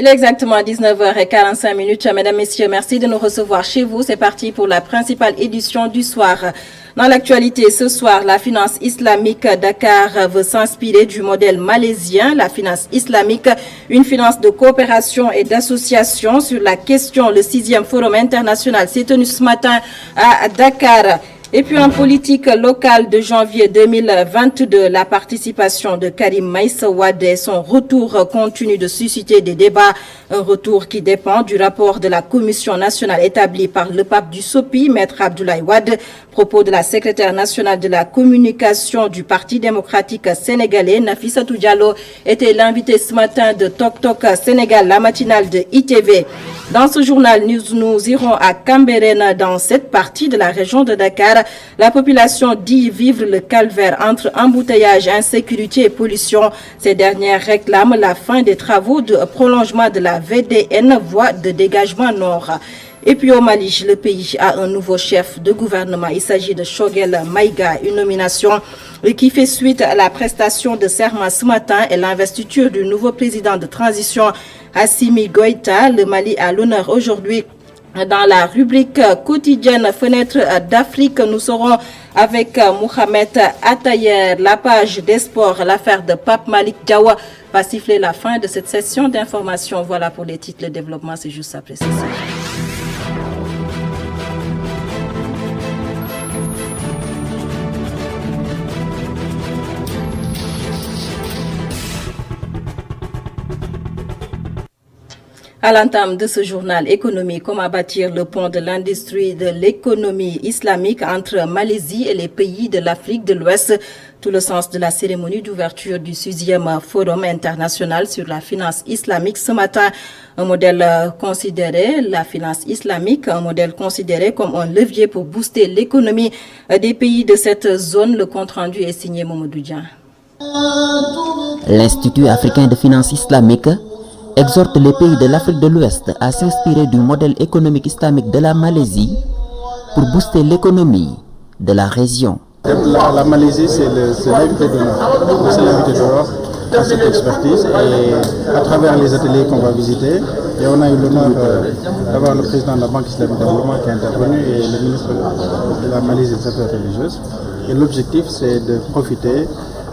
Il est exactement 19h45. Mesdames, Messieurs, merci de nous recevoir chez vous. C'est parti pour la principale édition du soir. Dans l'actualité, ce soir, la finance islamique Dakar veut s'inspirer du modèle malaisien. La finance islamique, une finance de coopération et d'association sur la question. Le 6e forum international s'est tenu ce matin à Dakar. Et puis en politique locale de janvier 2022, la participation de Karim Meïssa Wade et son retour continue de susciter des débats. Un retour qui dépend du rapport de la commission nationale établie par le pape du SOPI, Maître Abdoulaye Wade. Propos de la secrétaire nationale de la communication du Parti démocratique sénégalais, Nafissatou Diallo, était l'invité ce matin de Tok Tok Sénégal, la matinale de ITV. Dans ce journal, nous irons à Cambérène, dans cette partie de la région de Dakar. La population dit vivre le calvaire entre embouteillage, insécurité et pollution. Ces dernières réclament la fin des travaux de prolongement de la VDN, voie de dégagement nord. Et puis au Mali, le pays a un nouveau chef de gouvernement. Il s'agit de Choguel Maïga, une nomination qui fait suite à la prestation de serment ce matin et l'investiture du nouveau président de transition, Assimi Goïta. Le Mali a l'honneur aujourd'hui. Dans la rubrique quotidienne Fenêtre d'Afrique, nous serons avec Mohamed Atayer. La page des sports, l'affaire de Pape Malik Diawa va siffler la fin de cette session d'information. Voilà pour les titres. Le développement, c'est juste après ça. À l'entame de ce journal économique, comment bâtir le pont de l'industrie de l'économie islamique entre Malaisie et les pays de l'Afrique de l'Ouest. Tout le sens de la cérémonie d'ouverture du 6e forum international sur la finance islamique ce matin. Un modèle considéré, la finance islamique, un modèle considéré comme un levier pour booster l'économie des pays de cette zone. Le compte-rendu est signé Mamadou Dian. L'Institut africain de finance islamique exhorte les pays de l'Afrique de l'Ouest à s'inspirer du modèle économique islamique de la Malaisie pour booster l'économie de la région. La Malaisie, c'est l'invité d'honneur. C'est l'invité d'honneur à cette expertise et à travers les ateliers qu'on va visiter. Et on a eu l'honneur d'avoir le président de la Banque islamique de développement qui est intervenu et le ministre de la Malaisie des Affaires religieuses. Et l'objectif, c'est de profiter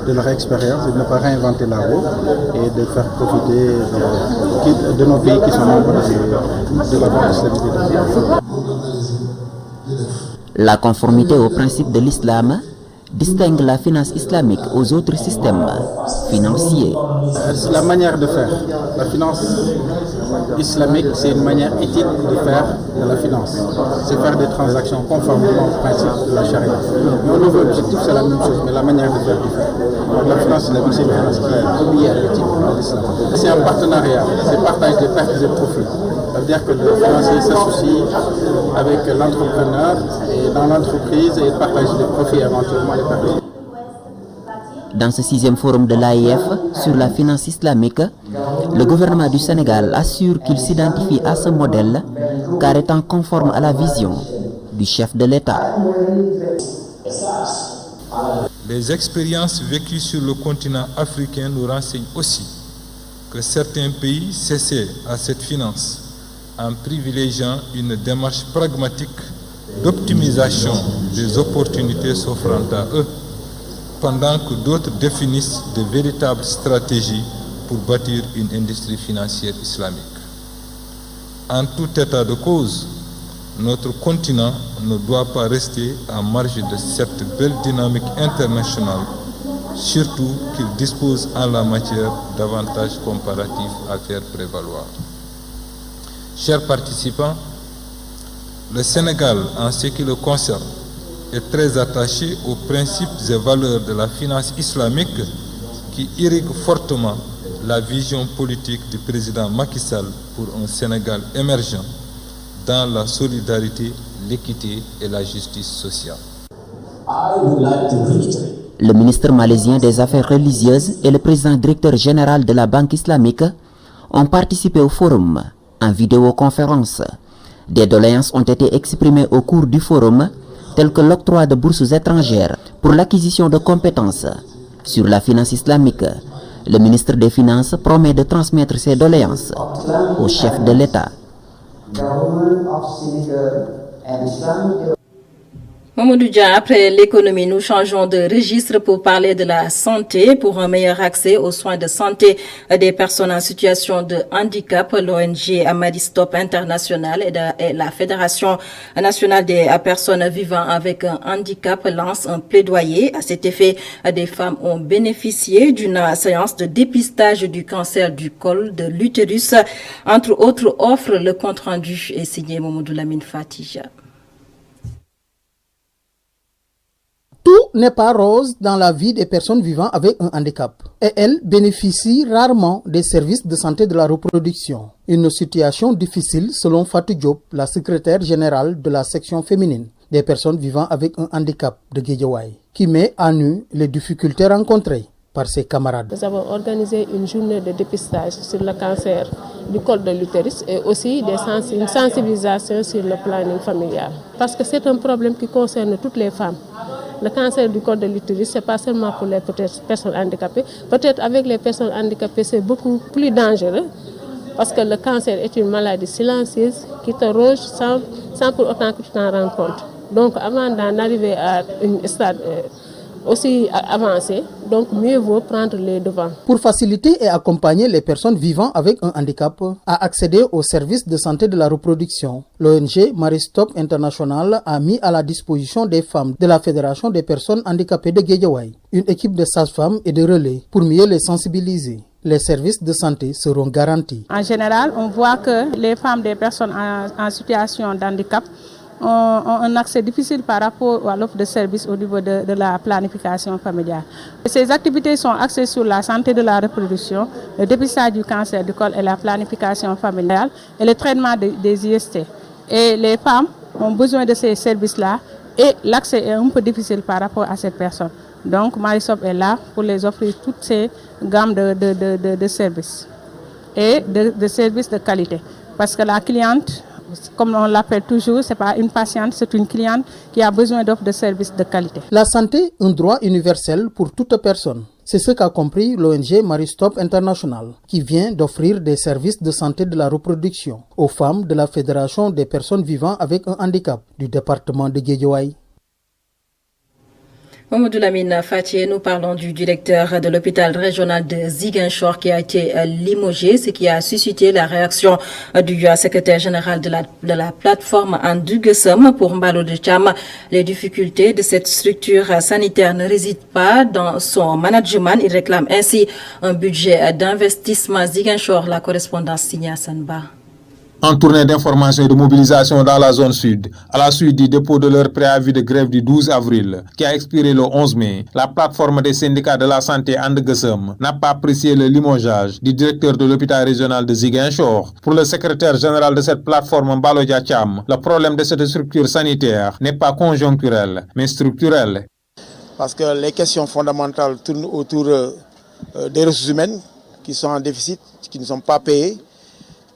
de leur expérience et de ne pas réinventer la roue et de faire profiter de nos pays qui sont membres de la Banque islamique de développement. La conformité aux principes de l'islam distingue la finance islamique aux autres systèmes financiers. C'est la manière de faire. La finance islamique, c'est une manière éthique de faire de la finance. C'est faire des transactions conformément aux principes de la charia. Mais notre objectif, c'est la même chose, mais la manière de faire différente. Donc la finance islamique, c'est une finance qui est obéie à l'éthique de l'islam. C'est un partenariat, c'est partage des pertes et des profits. Ça veut dire que le financier s'associe avec l'entrepreneur et dans l'entreprise et partage des profits éventuellement les pertes. Dans ce 6e forum de l'AIF sur la finance islamique, le gouvernement du Sénégal assure qu'il s'identifie à ce modèle car étant conforme à la vision du chef de l'État. Les expériences vécues sur le continent africain nous renseignent aussi que certains pays cessaient à cette finance en privilégiant une démarche pragmatique d'optimisation des opportunités s'offrant à eux, pendant que d'autres définissent de véritables stratégies pour bâtir une industrie financière islamique. En tout état de cause, notre continent ne doit pas rester en marge de cette belle dynamique internationale, surtout qu'il dispose en la matière d'avantages comparatifs à faire prévaloir. Chers participants, le Sénégal, en ce qui le concerne, est très attaché aux principes et valeurs de la finance islamique qui irriguent fortement la vision politique du président Macky Sall pour un Sénégal émergent dans la solidarité, l'équité et la justice sociale. Le ministre malaisien des Affaires religieuses et le président directeur général de la Banque islamique ont participé au forum en vidéoconférence. Des doléances ont été exprimées au cours du forum, telles que l'octroi de bourses étrangères pour l'acquisition de compétences sur la finance islamique, Le ministre des Finances promet de transmettre ses doléances au chef de l'État. Mamadou Dia, après l'économie, nous changeons de registre pour parler de la santé. Pour un meilleur accès aux soins de santé des personnes en situation de handicap, l'ONG Maristop International et la Fédération nationale des personnes vivant avec un handicap lancent un plaidoyer. À cet effet, des femmes ont bénéficié d'une séance de dépistage du cancer du col de l'utérus. Entre autres offres, le compte-rendu est signé Mamadou Lamine Fatija. Tout n'est pas rose dans la vie des personnes vivant avec un handicap et elles bénéficient rarement des services de santé de la reproduction. Une situation difficile selon Fatou Diop, la secrétaire générale de la section féminine des personnes vivant avec un handicap de Guédiawaye, qui met à nu les difficultés rencontrées par ses camarades. Nous avons organisé une journée de dépistage sur le cancer du col de l'utérus et aussi une sensibilisation sur le planning familial. Parce que c'est un problème qui concerne toutes les femmes. Le cancer du col de l'utérus, ce n'est pas seulement pour les personnes handicapées. Peut-être avec les personnes handicapées, c'est beaucoup plus dangereux parce que le cancer est une maladie silencieuse qui te ronge sans pour autant que tu t'en rends compte. Donc avant d'en arriver à un stade aussi avancé, donc mieux vaut prendre les devants. Pour faciliter et accompagner les personnes vivant avec un handicap à accéder aux services de santé de la reproduction, l'ONG Maristop International a mis à la disposition des femmes de la Fédération des personnes handicapées de Guédiawaye une équipe de sages-femmes et de relais pour mieux les sensibiliser. Les services de santé seront garantis. En général, on voit que les femmes des personnes en situation de handicap ont un accès difficile par rapport à l'offre de services au niveau de la planification familiale. Ces activités sont axées sur la santé de la reproduction, le dépistage du cancer du col et la planification familiale et le traitement des IST. Et les femmes ont besoin de ces services-là et l'accès est un peu difficile par rapport à ces personnes. Donc Maristop est là pour les offrir toutes ces gammes de services et de services de qualité. Parce que la cliente, comme on l'appelle toujours, ce n'est pas une patiente, c'est une cliente qui a besoin d'offres de services de qualité. La santé, un droit universel pour toute personne. C'est ce qu'a compris l'ONG Maristop International, qui vient d'offrir des services de santé de la reproduction aux femmes de la Fédération des personnes vivant avec un handicap du département de Guédiawaye. Mamadou Lamine Fatih, nous parlons du directeur de l'hôpital régional de Ziguinchor qui a été limogé, ce qui a suscité la réaction du secrétaire général de la plateforme Andugesem pour Mbalo de Cham. Les difficultés de cette structure sanitaire ne résident pas dans son management. Il réclame ainsi un budget d'investissement. Ziguinchor, la correspondance signée à Sanba. En tournée d'information et de mobilisation dans la zone sud, à la suite du dépôt de leur préavis de grève du 12 avril, qui a expiré le 11 mai, la plateforme des syndicats de la santé Andugesem n'a pas apprécié le limogeage du directeur de l'hôpital régional de Ziguinchor. Pour le secrétaire général de cette plateforme, Mbalo de Cham, le problème de cette structure sanitaire n'est pas conjoncturel, mais structurel. Parce que les questions fondamentales tournent autour des ressources humaines qui sont en déficit, qui ne sont pas payées.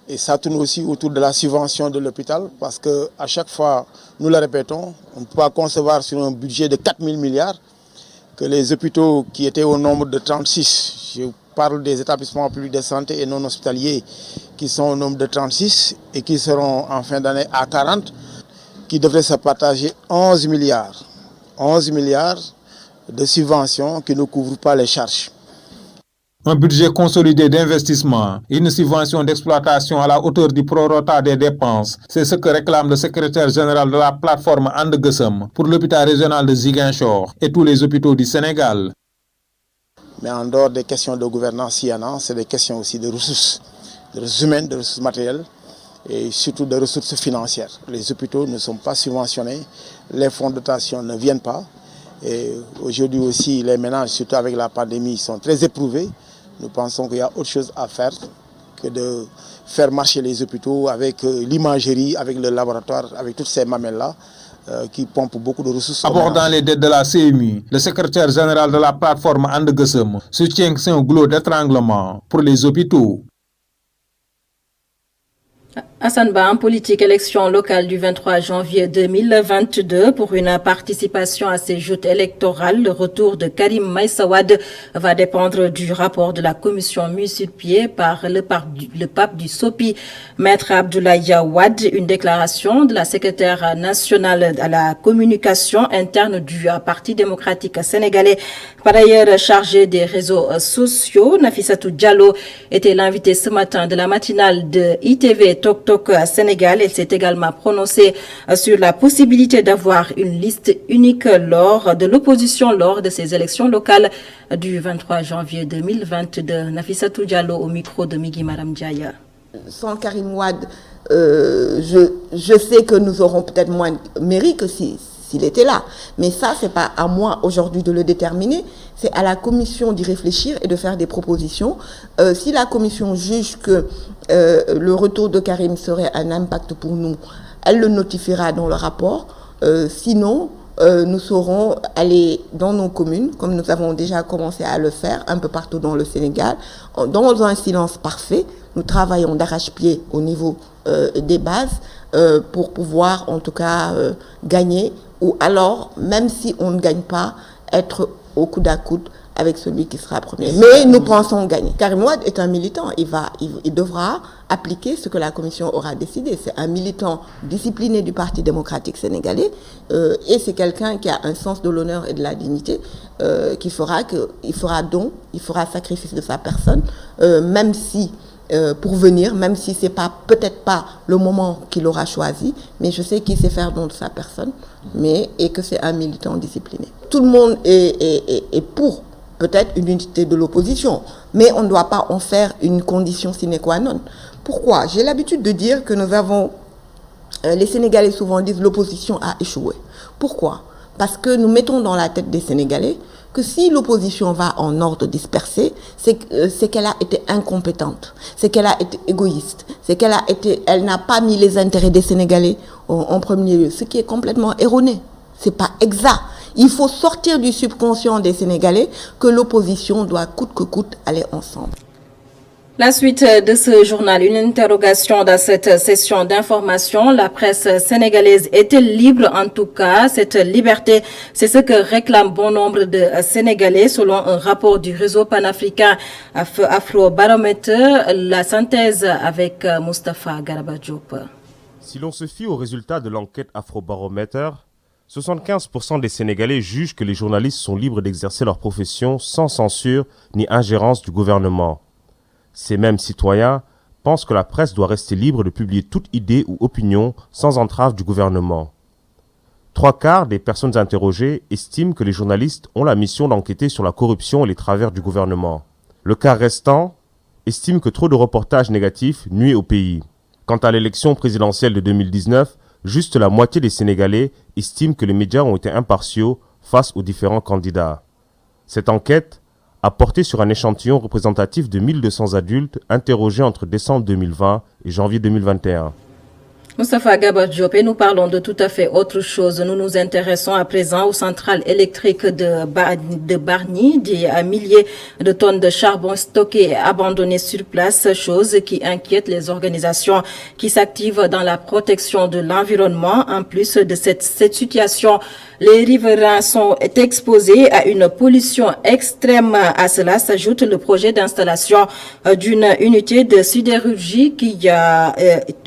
Et ça tourne aussi autour de la subvention de l'hôpital parce qu'à chaque fois, nous le répétons, on ne peut pas concevoir sur un budget de 4 000 milliards que les hôpitaux qui étaient au nombre de 36, je parle des établissements publics de santé et non hospitaliers qui sont au nombre de 36 et qui seront en fin d'année à 40, qui devraient se partager 11 milliards. 11 milliards de subventions qui ne couvrent pas les charges. Un budget consolidé d'investissement, une subvention d'exploitation à la hauteur du prorata des dépenses, c'est ce que réclame le secrétaire général de la plateforme Andugesem pour l'hôpital régional de Ziguinchor et tous les hôpitaux du Sénégal. Mais en dehors des questions de gouvernance, c'est des questions aussi de ressources humaines, de ressources matérielles et surtout de ressources financières. Les hôpitaux ne sont pas subventionnés, les fonds de dotation ne viennent pas. Et aujourd'hui aussi, les ménages, surtout avec la pandémie, sont très éprouvés. Nous pensons qu'il y a autre chose à faire que de faire marcher les hôpitaux avec l'imagerie, avec le laboratoire, avec toutes ces mamelles-là qui pompent beaucoup de ressources. Abordant les dettes de la CMU, le secrétaire général de la plateforme Andugesem soutient que c'est un goulot d'étranglement pour les hôpitaux. Hassan Ba, en politique, élection locale du 23 janvier 2022 pour une participation à ces joutes électorales. Le retour de Karim Meïssa Wade va dépendre du rapport de la commission mise sur pied par le pape du SOPI, Maître Abdoulaye Wade. Une déclaration de la secrétaire nationale à la communication interne du Parti démocratique sénégalais, par ailleurs chargé des réseaux sociaux. Nafissatou Diallo était l'invité ce matin de la matinale de ITV Tok Tok Sénégal. Elle s'est également prononcée sur la possibilité d'avoir une liste unique lors de l'opposition lors de ces élections locales du 23 janvier 2022. Nafissatou Diallo au micro de Migui Maram Diaya. Sans Karim Wade, je sais que nous aurons peut-être moins de mérite que s'il était là. Mais ça, c'est pas à moi aujourd'hui de le déterminer. C'est à la commission d'y réfléchir et de faire des propositions. Si la commission juge que le retour de Karim serait un impact pour nous, elle le notifiera dans le rapport. Sinon, nous saurons aller dans nos communes, comme nous avons déjà commencé à le faire un peu partout dans le Sénégal, dans un silence parfait. Nous travaillons d'arrache-pied au niveau des bases pour pouvoir en tout cas gagner, ou alors, même si on ne gagne pas, être au coude à coude avec celui qui sera premier. Mais nous pensons gagner. Karim Wade est un militant. Il devra appliquer ce que la commission aura décidé. C'est un militant discipliné du Parti démocratique sénégalais et c'est quelqu'un qui a un sens de l'honneur et de la dignité il fera don, il fera sacrifice de sa personne, même si pour venir, même si c'est peut-être pas le moment qu'il aura choisi, mais je sais qu'il sait faire don de sa personne, et que c'est un militant discipliné. Tout le monde est pour peut-être une unité de l'opposition, mais on ne doit pas en faire une condition sine qua non. Pourquoi? J'ai l'habitude de dire que nous avons, les Sénégalais souvent disent l'opposition a échoué. Pourquoi? Parce que nous mettons dans la tête des Sénégalais que si l'opposition va en ordre dispersé, c'est qu'elle a été incompétente, c'est qu'elle a été égoïste, c'est elle n'a pas mis les intérêts des Sénégalais en premier lieu, ce qui est complètement erroné. C'est pas exact. Il faut sortir du subconscient des Sénégalais que l'opposition doit coûte que coûte aller ensemble. La suite de ce journal, une interrogation dans cette session d'information. La presse sénégalaise est-elle libre? En tout cas, cette liberté, c'est ce que réclament bon nombre de Sénégalais selon un rapport du réseau panafricain Afrobaromètre. La synthèse avec Moustapha Garaba Diop. Si l'on se fie aux résultats de l'enquête Afrobaromètre, 75% des Sénégalais jugent que les journalistes sont libres d'exercer leur profession sans censure ni ingérence du gouvernement. Ces mêmes citoyens pensent que la presse doit rester libre de publier toute idée ou opinion sans entrave du gouvernement. 3/4 des personnes interrogées estiment que les journalistes ont la mission d'enquêter sur la corruption et les travers du gouvernement. Le quart restant estime que trop de reportages négatifs nuisent au pays. Quant à l'élection présidentielle de 2019, juste la moitié des Sénégalais estiment que les médias ont été impartiaux face aux différents candidats. Cette enquête a porté sur un échantillon représentatif de 1200 adultes interrogés entre décembre 2020 et janvier 2021. Moustapha Garaba Diop, et nous parlons de tout à fait autre chose. Nous nous intéressons à présent aux centrales électriques de Bargny. Des milliers de tonnes de charbon stockées et abandonnées sur place, chose qui inquiète les organisations qui s'activent dans la protection de l'environnement. En plus de cette situation, les riverains sont exposés à une pollution extrême. À cela s'ajoute le projet d'installation d'une unité de sidérurgie qui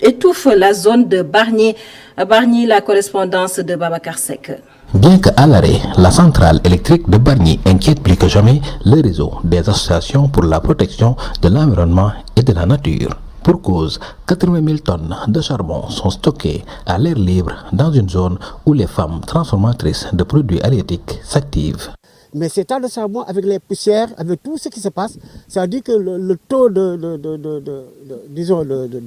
étouffe la zone de Bargny. Bargny, la correspondance de Babacar Sek. Bien qu'à l'arrêt, la centrale électrique de Bargny inquiète plus que jamais le réseau des associations pour la protection de l'environnement et de la nature. Pour cause, 80 000 tonnes de charbon sont stockées à l'air libre dans une zone où les femmes transformatrices de produits halieutiques s'activent. Mais ces tas de charbon, avec les poussières, avec tout ce qui se passe, ça dit que le taux de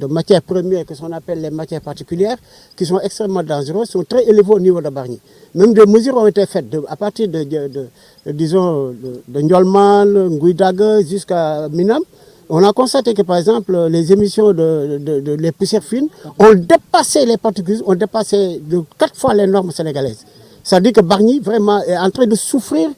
matières premières, que l'on appelle les matières particulières, qui sont extrêmement dangereuses, sont très élevés au niveau de Bargny. Même des mesures ont été faites à partir de Ndiolman, Nguidaga jusqu'à Minam. On a constaté que, par exemple, les émissions les poussières fines ont dépassé les particules, ont dépassé de 4 fois les normes sénégalaises. Ça dit que Bargny, vraiment, est en train de souffrir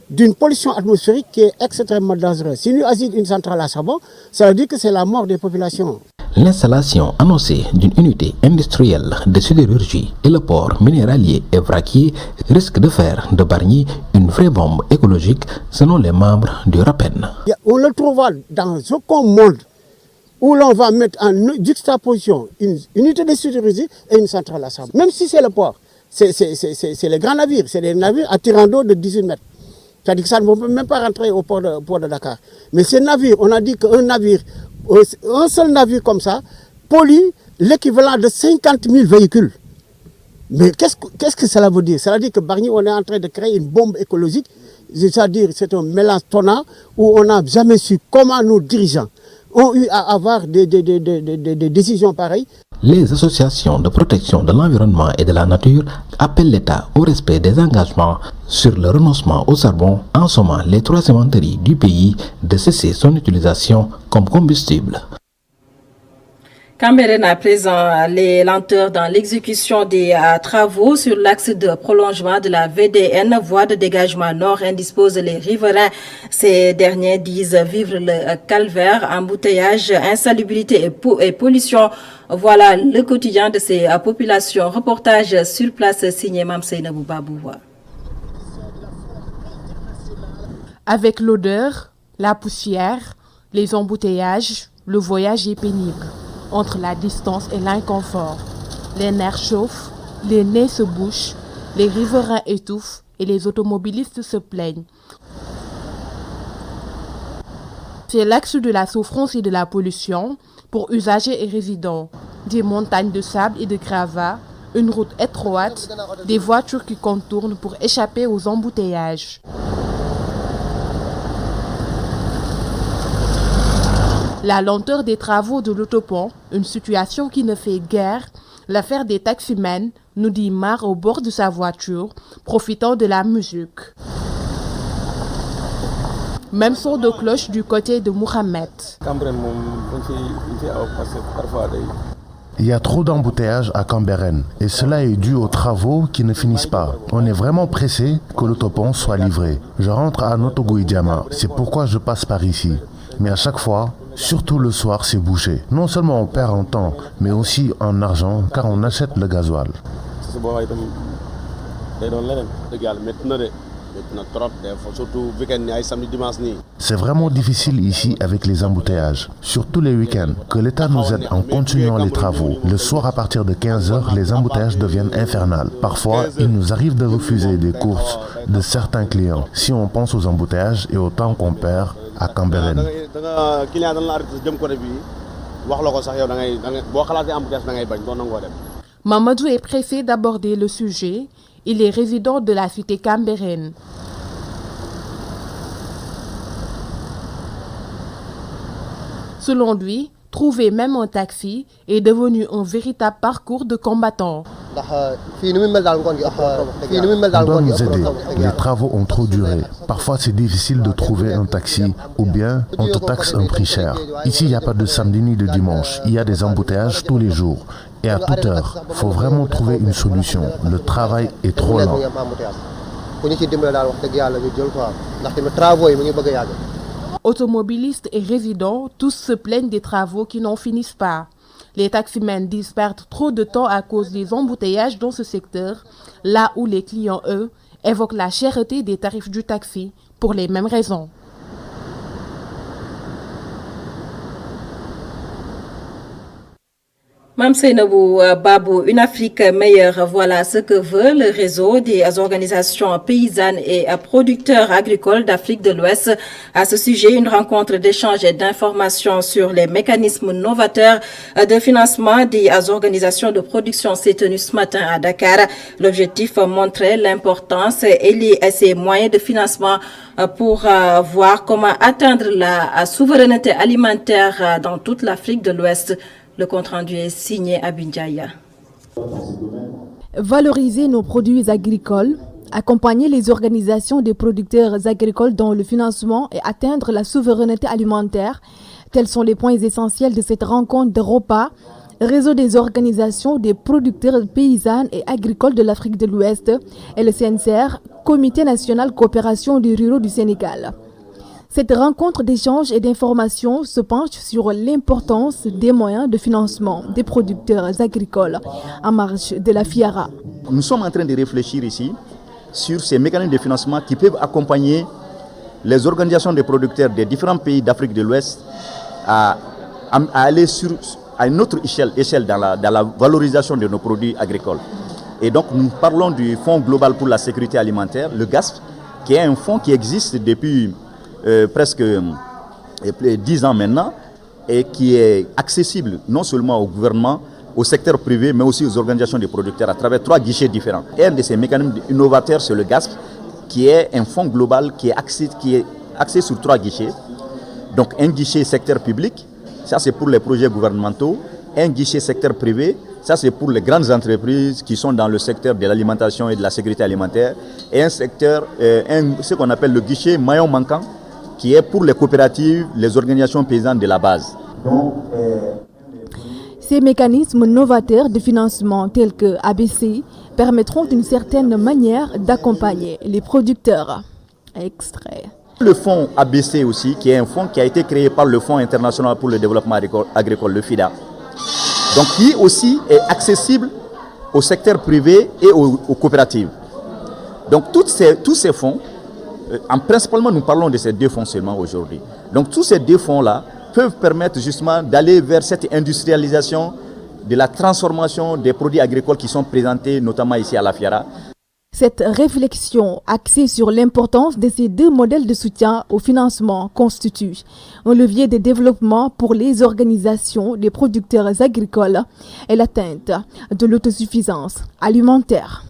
d'une pollution atmosphérique qui est extrêmement dangereuse. Si nous agissons une centrale à charbon, ça veut dire que c'est la mort des populations. L'installation annoncée d'une unité industrielle de sidérurgie et le port minéralier et vraquier risque de faire de Bargny une vraie bombe écologique selon les membres du RAPEN. On le trouvera dans aucun monde où l'on va mettre en juxtaposition une unité de sidérurgie et une centrale à sable. Même si c'est le port, c'est les grands navires, c'est des navires attirant d'eau de 18 mètres. C'est-à-dire que ça ne peut même pas rentrer au port de Dakar. Mais ces navires, on a dit qu'un navire, un seul navire comme ça, pollue l'équivalent de 50 000 véhicules. Mais qu'est-ce que cela veut dire? Cela veut dire que Bargny, on est en train de créer une bombe écologique. C'est-à-dire c'est un mélange tonnant où on n'a jamais su comment nos dirigeants ont eu à avoir des décisions pareilles. Les associations de protection de l'environnement et de la nature appellent l'État au respect des engagements sur le renoncement au charbon en sommant les 3 cimenteries du pays de cesser son utilisation comme combustible. Cambérène à présent, les lenteurs dans l'exécution des travaux sur l'axe de prolongement de la VDN, voie de dégagement nord, indisposent les riverains. Ces derniers disent vivre le calvaire, embouteillage, insalubrité et pollution. Voilà le quotidien de ces populations. Reportage sur place signé Mamseyna Boubabouwa. Avec l'odeur, la poussière, les embouteillages, le voyage est pénible. Entre la distance et l'inconfort, les nerfs chauffent, les nez se bouchent, les riverains étouffent et les automobilistes se plaignent. C'est l'axe de la souffrance et de la pollution pour usagers et résidents. Des montagnes de sable et de gravats, une route étroite, des voitures qui contournent pour échapper aux embouteillages. La lenteur des travaux de l'autopont, une situation qui ne fait guère, l'affaire des taximens, nous dit Mar au bord de sa voiture, profitant de la musique. Même son de cloche du côté de Mohamed. Il y a trop d'embouteillages à Cambérène et cela est dû aux travaux qui ne finissent pas. On est vraiment pressé que l'autopont soit livré. Je rentre à Notogouidiama, c'est pourquoi je passe par ici. Mais à chaque fois, surtout le soir, c'est bouché. Non seulement on perd en temps, mais aussi en argent, car on achète le gasoil. C'est vraiment difficile ici avec les embouteillages, surtout les week-ends. Que l'État nous aide en continuant les travaux. Le soir à partir de 15h, les embouteillages deviennent infernales. Parfois, il nous arrive de refuser des courses de certains clients. Si on pense aux embouteillages et au temps qu'on perd à Cambérène. Mamadou est pressé d'aborder le sujet. Il est résident de la cité Cambérène. Selon lui, trouver même un taxi est devenu un véritable parcours de combattant. On doit nous aider. Les travaux ont trop duré. Parfois, c'est difficile de trouver un taxi ou bien on te taxe un prix cher. Ici, il n'y a pas de samedi ni de dimanche. Il y a des embouteillages tous les jours. Et à toute heure, il faut vraiment trouver une solution. Le travail est trop lent. Automobilistes et résidents, tous se plaignent des travaux qui n'en finissent pas. Les taximens disent perdre trop de temps à cause des embouteillages dans ce secteur, là où les clients, eux, évoquent la cherté des tarifs du taxi pour les mêmes raisons. Mamseynabu Babou, une Afrique meilleure, voilà ce que veut le réseau des organisations paysannes et producteurs agricoles d'Afrique de l'Ouest. À ce sujet, une rencontre d'échange et d'informations sur les mécanismes novateurs de financement des organisations de production s'est tenue ce matin à Dakar. L'objectif montrait l'importance et ses moyens de financement pour voir comment atteindre la souveraineté alimentaire dans toute l'Afrique de l'Ouest. Le compte-rendu est signé à Bindjaya. Valoriser nos produits agricoles, accompagner les organisations des producteurs agricoles dans le financement et atteindre la souveraineté alimentaire, tels sont les points essentiels de cette rencontre de repas, réseau des organisations des producteurs paysannes et agricoles de l'Afrique de l'Ouest et le CNCR, Comité national coopération des ruraux du Sénégal. Cette rencontre d'échange et d'information se penche sur l'importance des moyens de financement des producteurs agricoles en marge de la FIARA. Nous sommes en train de réfléchir ici sur ces mécanismes de financement qui peuvent accompagner les organisations de producteurs des différents pays d'Afrique de l'Ouest à aller à une autre échelle dans la valorisation de nos produits agricoles. Et donc nous parlons du Fonds global pour la sécurité alimentaire, le GASP, qui est un fonds qui existe depuis presque 10 ans maintenant et qui est accessible non seulement au gouvernement, au secteur privé, mais aussi aux organisations de producteurs à travers 3 guichets différents. Et un de ces mécanismes innovateurs, c'est le GASP, qui est un fonds global qui est axé sur 3 guichets. Donc un guichet secteur public, ça c'est pour les projets gouvernementaux, un guichet secteur privé, ça c'est pour les grandes entreprises qui sont dans le secteur de l'alimentation et de la sécurité alimentaire, et un secteur, ce qu'on appelle le guichet maillon manquant, qui est pour les coopératives, les organisations paysannes de la base. Ces mécanismes novateurs de financement tels que ABC permettront d'une certaine manière d'accompagner les producteurs. Extrait. Le fonds ABC aussi, qui est un fonds qui a été créé par le Fonds international pour le développement agricole, le FIDA, donc qui aussi est accessible au secteur privé et aux coopératives. Donc tous ces fonds, principalement nous parlons de ces 2 fonds seulement aujourd'hui. Donc tous ces 2 fonds-là peuvent permettre justement d'aller vers cette industrialisation de la transformation des produits agricoles qui sont présentés notamment ici à la FIARA. Cette réflexion axée sur l'importance de ces 2 modèles de soutien au financement constitue un levier de développement pour les organisations des producteurs agricoles et l'atteinte de l'autosuffisance alimentaire.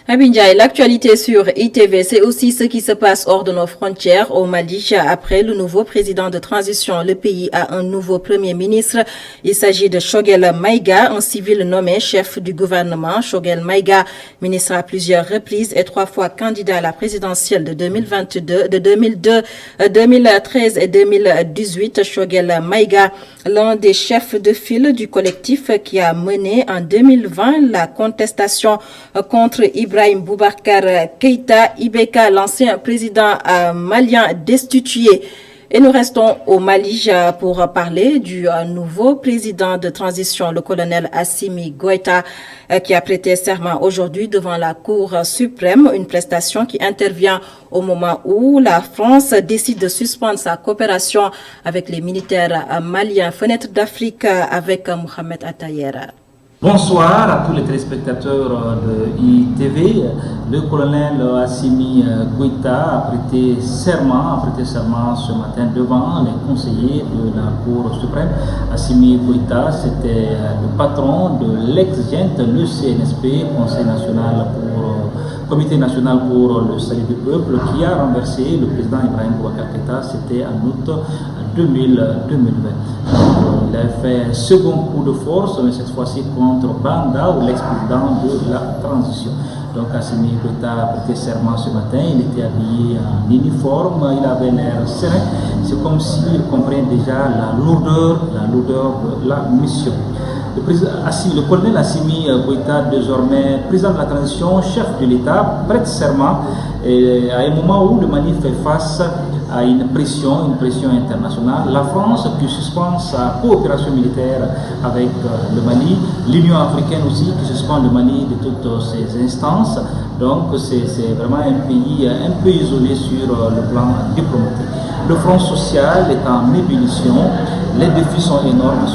Abindjaï, l'actualité sur ITV, c'est aussi ce qui se passe hors de nos frontières au Mali. Après le nouveau président de transition, le pays a un nouveau premier ministre. Il s'agit de Choguel Maïga, un civil nommé chef du gouvernement. Choguel Maïga, ministre à plusieurs reprises et 3 fois candidat à la présidentielle de 2022, de 2002, 2013 et 2018. Choguel Maïga, l'un des chefs de file du collectif qui a mené en 2020 la contestation contre Ibrahim Boubacar Keïta, Ibeka, l'ancien président malien destitué. Et nous restons au Mali pour parler du nouveau président de transition, le colonel Assimi Goïta, qui a prêté serment aujourd'hui devant la Cour suprême, une prestation qui intervient au moment où la France décide de suspendre sa coopération avec les militaires maliens. Fenêtre d'Afrique avec Mohamed Atayer. Bonsoir à tous les téléspectateurs de ITV. Le colonel Assimi Goïta a prêté serment ce matin devant les conseillers de la Cour suprême. Assimi Goïta, c'était le patron de l'ex-GENT, le CNSP, Comité national pour le salut du peuple, qui a renversé le président Ibrahim Boubacar Keïta, c'était en août 2020. Il a fait un second coup de force, mais cette fois-ci contre Banda, ou l'ex-président de la transition. Donc Assimi Goïta a prêté serment ce matin, il était habillé en uniforme, il avait l'air serein. C'est comme s'il comprenait déjà la lourdeur de la mission. Le colonel Assimi Goïta, désormais président de la transition, chef de l'État, prête serment à un moment où le Mali fait face à une pression internationale. La France qui suspend sa coopération militaire avec le Mali, l'Union africaine aussi qui suspend le Mali de toutes ses instances. Donc c'est vraiment un pays un peu isolé sur le plan diplomatique. Le front social est en ébullition. Les défis sont énormes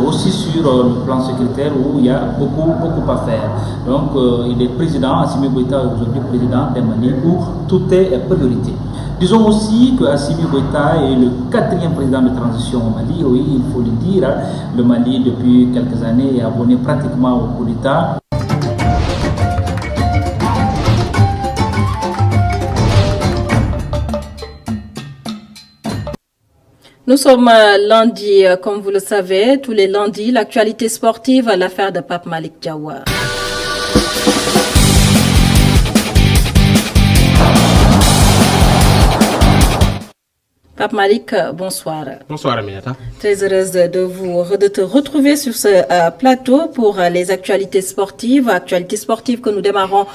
aussi sur le plan sécuritaire où il y a beaucoup à faire. Donc il est président, Assimi Goïta est aujourd'hui président d'un Mali où tout est priorité. Disons aussi que Assimi Goïta est le 4e président de transition au Mali. Oui, il faut le dire. Le Mali, depuis quelques années, est abonné pratiquement au coup d'État. Nous sommes lundi, comme vous le savez, tous les lundis, l'actualité sportive, l'affaire de Pape Malick Diawara. Pape Malick, bonsoir. Bonsoir Aminata. Très heureuse de te retrouver sur ce plateau pour les actualités sportives que nous démarrons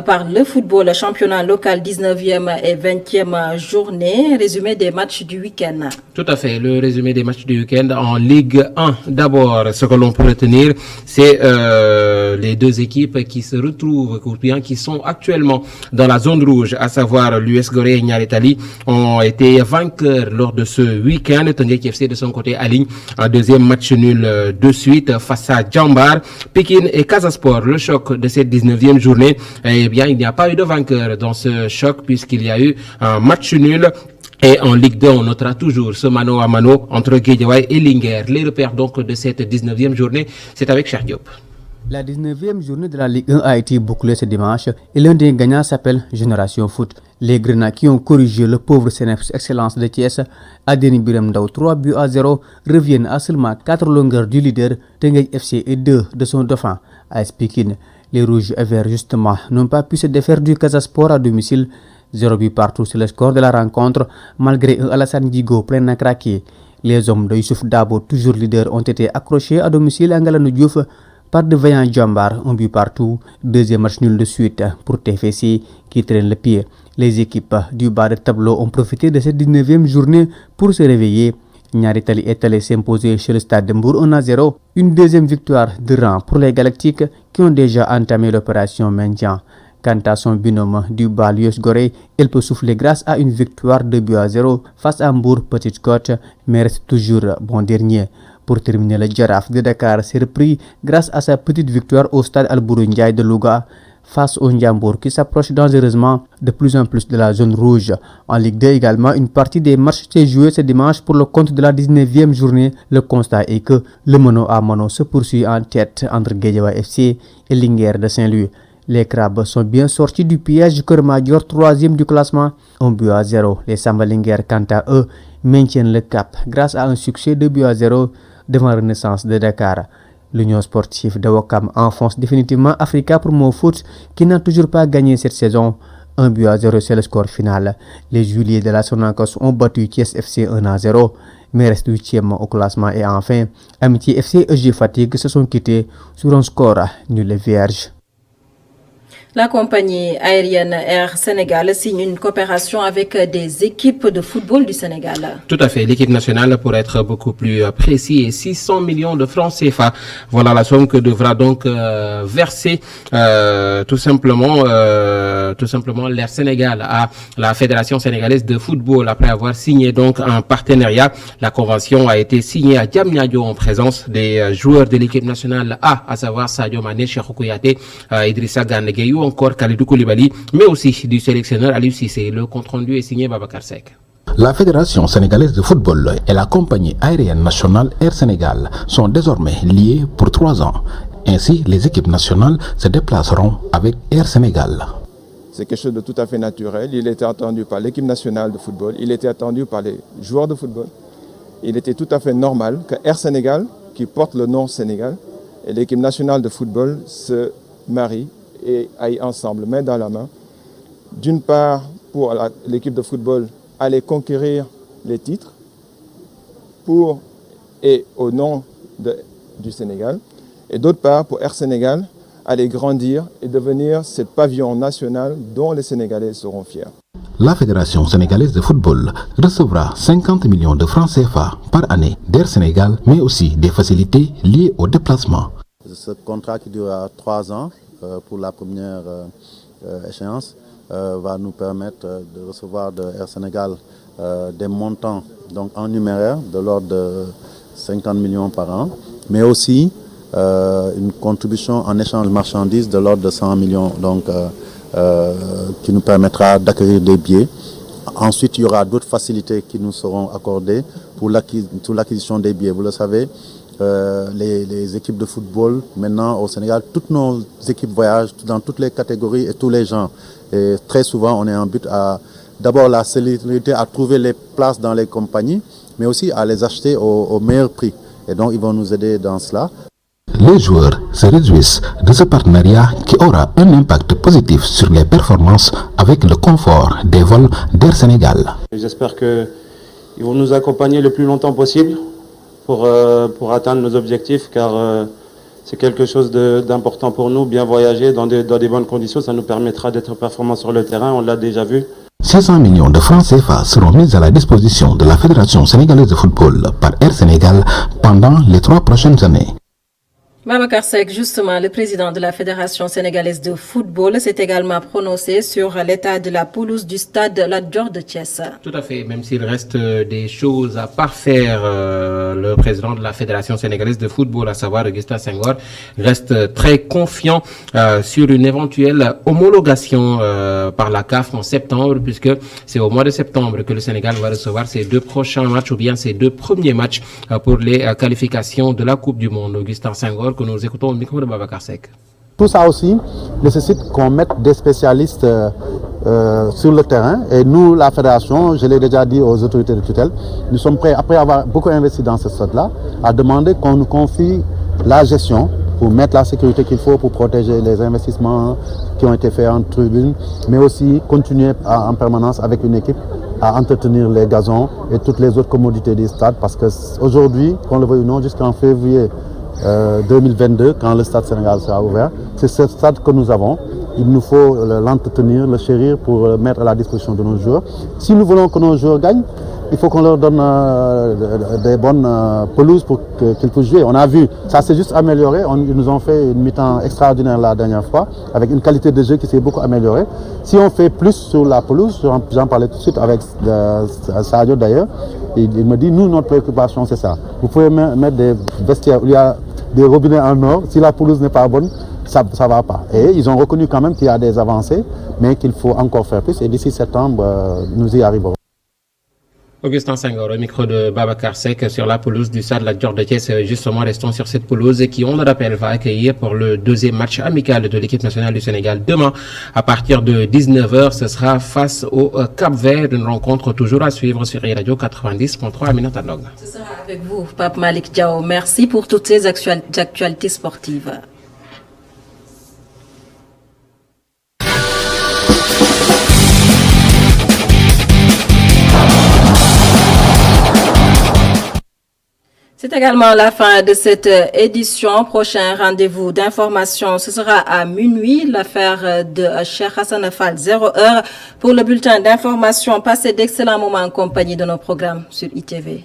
par le football. Championnat local 19e et 20e journée. Résumé des matchs du week-end. Tout à fait. Le résumé des matchs du week-end en Ligue 1. D'abord, ce que l'on peut retenir, c'est les deux équipes qui se retrouvent, ou bien qui sont actuellement dans la zone rouge, à savoir l'US Gorée et Niary Tally, ont été vainqueurs lors de ce week-end. Teungueth FC de son côté aligne un deuxième match nul de suite face à Jambar. Pikine et Casa Sport, le choc de cette 19e journée. Eh bien, il n'y a pas eu de vainqueur dans ce choc puisqu'il y a eu un match nul. Et en Ligue 2, on notera toujours ce mano à mano entre Guédiawaye et Linguère. Les repères donc de cette 19e journée, c'est avec Cheikh Diop. La 19e journée de la Ligue 1 a été bouclée ce dimanche et l'un des gagnants s'appelle Génération Foot. Les Grenats qui ont corrigé le pauvre Ceneps Excellence de Thiès, Adeni Biram Ndao 3-0, reviennent à seulement 4 longueurs du leader Teungueth FC et 2 de son dauphin, AS Pikine. Les Rouges et Verts justement n'ont pas pu se défaire du Casa Sport à domicile. 0 but partout sur le score de la rencontre, malgré un Alassane Djigo plein à craquer. Les hommes de Youssouf Dabo, toujours leaders, ont été accrochés à domicile à Ngalandou Diouf par de vaillants Jambar, un but partout. Deuxième match nul de suite pour TFC qui traîne le pied. Les équipes du bas de tableau ont profité de cette 19e journée pour se réveiller. Niary Tally est allé s'imposer chez le stade de Mbour 1-0. Une deuxième victoire de rang pour les Galactiques qui ont déjà entamé l'opération maintien. Quant à son binôme du bas l'US Gorée, elle peut souffler grâce à une victoire 2-0 face à Mbour Petite Côte, mais reste toujours bon dernier. Pour terminer, le Jaraaf de Dakar s'est repris grâce à sa petite victoire au stade Alboury Ndiaye de Louga face au Ndiambour qui s'approche dangereusement de plus en plus de la zone rouge. En Ligue 2 également, une partie des matchs s'est jouée ce dimanche pour le compte de la 19e journée. Le constat est que le mano à mano se poursuit en tête entre Guédiawaye FC et Linguère de Saint-Louis. Les Crabes sont bien sortis du piège du Keur Madior, 3e du classement, 1-0. Les Samba Linguère, quant à eux, maintiennent le cap grâce à un succès 2-0 devant Renaissance de Dakar. L'Union sportive de Ouakam enfonce définitivement Africa Promo Foot qui n'a toujours pas gagné cette saison. 1-0, c'est le score final. Les Juliers de la Sonacos ont battu Thiès FC 1-0, mais restent 8e au classement. Et enfin, Amitié FC et EG Fatigue se sont quittés sur un score nul et vierge. La compagnie aérienne Air Sénégal signe une coopération avec des équipes de football du Sénégal. Tout à fait. L'équipe nationale, pour être beaucoup plus précis, est 600 millions de francs CFA. Voilà la somme que devra donc verser tout simplement l'Air Sénégal à la Fédération sénégalaise de football après avoir signé donc un partenariat. La convention a été signée à Diamniadio en présence des joueurs de l'équipe nationale A, à savoir Sadio Mané, Cheikhou Kouyaté, Idrissa Gana Gueye, encore Kalidou Koulibaly, mais aussi du sélectionneur Aliou Cissé. Le compte-rendu est signé Babacar Seck. La Fédération sénégalaise de football et la compagnie aérienne nationale Air Sénégal sont désormais liées pour 3 ans. Ainsi, les équipes nationales se déplaceront avec Air Sénégal. C'est quelque chose de tout à fait naturel. Il était attendu par l'équipe nationale de football, il était attendu par les joueurs de football. Il était tout à fait normal que Air Sénégal, qui porte le nom Sénégal, et l'équipe nationale de football se marient et aillent ensemble, main dans la main. D'une part, pour l'équipe de football, aller conquérir les titres pour et au nom du Sénégal. Et d'autre part, pour Air Sénégal, aller grandir et devenir ce pavillon national dont les Sénégalais seront fiers. La Fédération sénégalaise de football recevra 50 millions de francs CFA par année d'Air Sénégal, mais aussi des facilités liées au déplacement. Ce contrat qui durera 3 ans pour la première échéance va nous permettre de recevoir de Air Sénégal des montants donc en numéraire de l'ordre de 50 millions par an, mais aussi une contribution en échange de marchandises de l'ordre de 100 millions donc, qui nous permettra d'accueillir des billets. Ensuite, il y aura d'autres facilités qui nous seront accordées pour l'acquisition des billets. Vous le savez, les équipes de football, maintenant au Sénégal, toutes nos équipes voyagent dans toutes les catégories et tous les genres. Et très souvent, on est en but à d'abord la célérité, à trouver les places dans les compagnies, mais aussi à les acheter au meilleur prix. Et donc, ils vont nous aider dans cela. Les joueurs se réjouissent de ce partenariat qui aura un impact positif sur les performances avec le confort des vols d'Air Sénégal. J'espère qu'ils vont nous accompagner le plus longtemps possible pour atteindre nos objectifs, car c'est quelque chose d'important pour nous. Bien voyager dans des bonnes conditions, ça nous permettra d'être performants sur le terrain, on l'a déjà vu. 600 millions de francs CFA seront mis à la disposition de la Fédération sénégalaise de football par Air Sénégal pendant les 3 prochaines années. Babacar Seck, justement, le président de la Fédération sénégalaise de football, s'est également prononcé sur l'état de la pelouse du stade Lat Dior de Thiès. Tout à fait, même s'il reste des choses à parfaire, le président de la Fédération sénégalaise de football, à savoir Augustin Senghor, reste très confiant sur une éventuelle homologation par la CAF en septembre, puisque c'est au mois de septembre que le Sénégal va recevoir ses 2 prochains matchs, ou bien ses 2 premiers matchs pour les qualifications de la Coupe du Monde. Augustin Senghor, que nous écoutons au micro de Babacar Seck. Tout ça aussi nécessite qu'on mette des spécialistes sur le terrain. Et nous, la fédération, je l'ai déjà dit aux autorités de tutelle, nous sommes prêts, après avoir beaucoup investi dans ce stade-là, à demander qu'on nous confie la gestion pour mettre la sécurité qu'il faut pour protéger les investissements qui ont été faits en tribune, mais aussi continuer en permanence avec une équipe à entretenir les gazons et toutes les autres commodités du stade, parce qu'aujourd'hui, qu'on le veuille ou non, jusqu'en février 2022, quand le stade Sénégal sera ouvert, c'est ce stade que nous avons. Il nous faut l'entretenir, le chérir pour le mettre à la disposition de nos joueurs. Si nous voulons que nos joueurs gagnent, il faut qu'on leur donne des bonnes pelouses pour qu'ils puissent jouer. On a vu, ça s'est juste amélioré. Ils nous ont fait une mi-temps extraordinaire la dernière fois, avec une qualité de jeu qui s'est beaucoup améliorée. Si on fait plus sur la pelouse, j'en parlais tout de suite avec Sadio d'ailleurs, il me dit, nous, notre préoccupation, c'est ça. Vous pouvez mettre des vestiaires où il y a des robinets en or. Si la pelouse n'est pas bonne, ça ne va pas. Et ils ont reconnu quand même qu'il y a des avancées, mais qu'il faut encore faire plus. Et d'ici septembre, nous y arriverons. Augustin Senghor, au micro de Babacar Seck sur la pelouse du stade Lat Dior de Thiès. Justement, restons sur cette pelouse qui, on le rappelle, va accueillir pour le 2e match amical de l'équipe nationale du Sénégal. Demain, à partir de 19h, ce sera face au Cap-Vert. Une rencontre toujours à suivre sur Radio 90.3 à Minatanog. Ce sera avec vous, Pape Malik Diao. Merci pour toutes ces actualités sportives. C'est également la fin de cette édition. Prochain rendez-vous d'information, ce sera à minuit. L'affaire de Cheikh Hassan Fall, 0h. Pour le bulletin d'information, passez d'excellents moments en compagnie de nos programmes sur ITV.